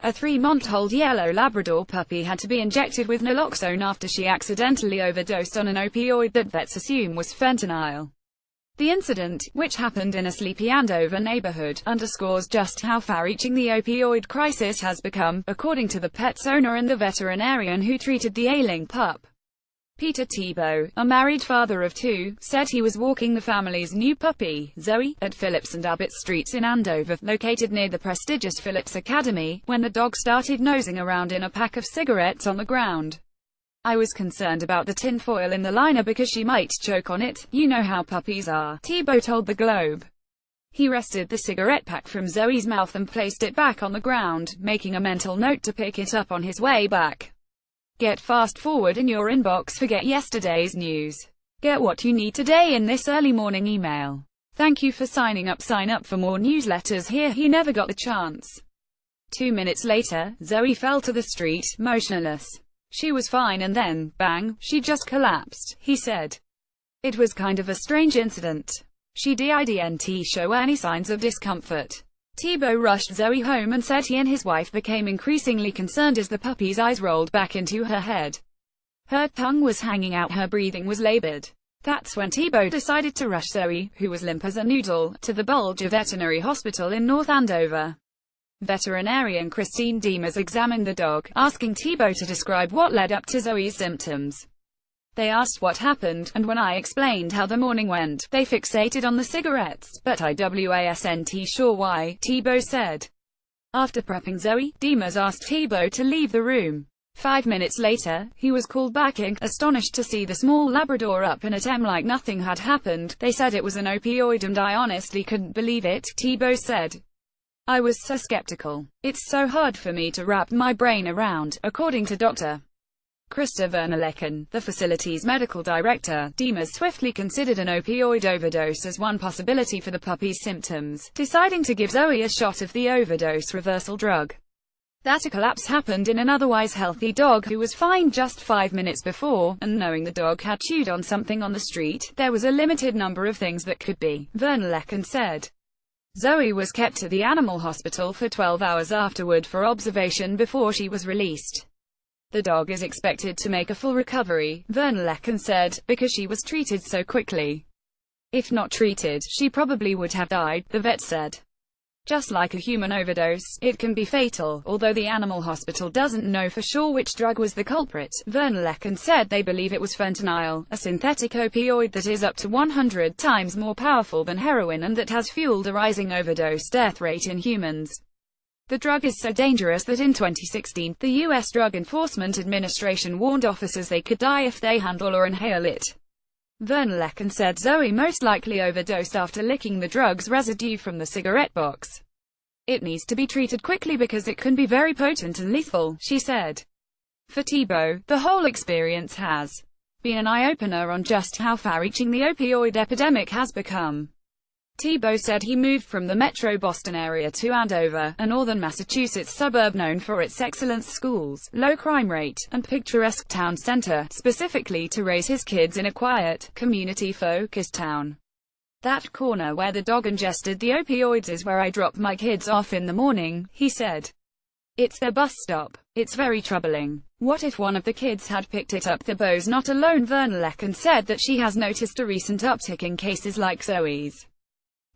A 3-month-old yellow Labrador puppy had to be injected with naloxone after she accidentally overdosed on an opioid that vets assume was fentanyl. The incident, which happened in a sleepy Andover neighborhood, underscores just how far-reaching the opioid crisis has become, according to the pet's owner and the veterinarian who treated the ailing pup. Peter Tebow, a married father of 2, said he was walking the family's new puppy, Zoe, at Phillips and Abbott Streets in Andover, located near the prestigious Phillips Academy, when the dog started nosing around in a pack of cigarettes on the ground. I was concerned about the tinfoil in the liner because she might choke on it. You know how puppies are, Tebow told the Globe. He wrested the cigarette pack from Zoe's mouth and placed it back on the ground, making a mental note to pick it up on his way back. Get fast forward in your inbox, forget yesterday's news. Get what you need today in this early morning email. Thank you for signing up. Sign up for more newsletters here. He never got the chance. 2 minutes later, Zoe fell to the street, motionless. She was fine and then, bang, she just collapsed, he said. It was kind of a strange incident. She didn't show any signs of discomfort. Tebow rushed Zoe home and said he and his wife became increasingly concerned as the puppy's eyes rolled back into her head. Her tongue was hanging out, her breathing was labored. That's when Tebow decided to rush Zoe, who was limp as a noodle, to the Bulger Veterinary Hospital in North Andover. Veterinarian Christine Demers examined the dog, asking Tebow to describe what led up to Zoe's symptoms. They asked what happened, and when I explained how the morning went, they fixated on the cigarettes, but I wasn't sure why, Tebow said. After prepping Zoe, Demers asked Tebow to leave the room. 5 minutes later, he was called back in, astonished to see the small Labrador up and at him like nothing had happened. They said it was an opioid and I honestly couldn't believe it, Tebow said. I was so skeptical. It's so hard for me to wrap my brain around, according to Dr. Krista Vernelecken, the facility's medical director. Demers swiftly considered an opioid overdose as one possibility for the puppy's symptoms, deciding to give Zoe a shot of the overdose reversal drug. That a collapse happened in an otherwise healthy dog who was fine just 5 minutes before, and knowing the dog had chewed on something on the street, there was a limited number of things that could be, Vernelecken said. Zoe was kept at the animal hospital for 12 hours afterward for observation before she was released. The dog is expected to make a full recovery, Vernelecken said, because she was treated so quickly. If not treated, she probably would have died, the vet said. Just like a human overdose, it can be fatal, although the animal hospital doesn't know for sure which drug was the culprit. Vernelecken said they believe it was fentanyl, a synthetic opioid that is up to 100 times more powerful than heroin and that has fueled a rising overdose death rate in humans. The drug is so dangerous that in 2016, the U.S. Drug Enforcement Administration warned officers they could die if they handle or inhale it. Vernelecken said Zoe most likely overdosed after licking the drug's residue from the cigarette box. It needs to be treated quickly because it can be very potent and lethal, she said. For Tebow, the whole experience has been an eye-opener on just how far-reaching the opioid epidemic has become. Tebow said he moved from the metro Boston area to Andover, a northern Massachusetts suburb known for its excellent schools, low crime rate, and picturesque town center, specifically to raise his kids in a quiet, community-focused town. That corner where the dog ingested the opioids is where I drop my kids off in the morning, he said. It's their bus stop. It's very troubling. What if one of the kids had picked it up? Tebow's not alone. Vernelecken said that she has noticed a recent uptick in cases like Zoe's.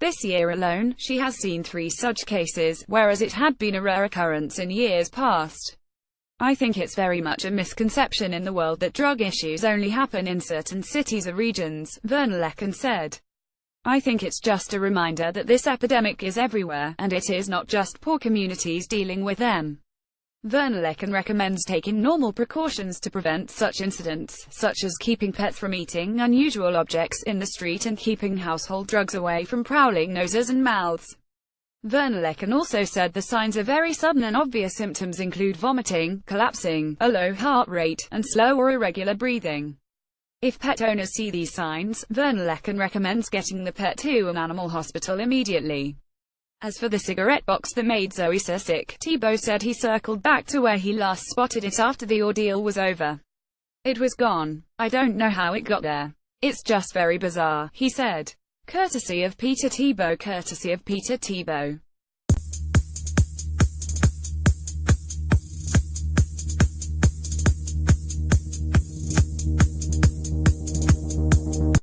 This year alone, she has seen 3 such cases, whereas it had been a rare occurrence in years past. I think it's very much a misconception in the world that drug issues only happen in certain cities or regions, Vernelecken said. I think it's just a reminder that this epidemic is everywhere, and it is not just poor communities dealing with them. Vernelecken recommends taking normal precautions to prevent such incidents, such as keeping pets from eating unusual objects in the street and keeping household drugs away from prowling noses and mouths. Vernelecken also said the signs are very sudden and obvious. Symptoms include vomiting, collapsing, a low heart rate, and slow or irregular breathing. If pet owners see these signs, Vernelecken recommends getting the pet to an animal hospital immediately. As for the cigarette box that made Zoe so sick, Tebow said he circled back to where he last spotted it after the ordeal was over. It was gone. I don't know how it got there. It's just very bizarre, he said. Courtesy of Peter Tebow. Courtesy of Peter Tebow.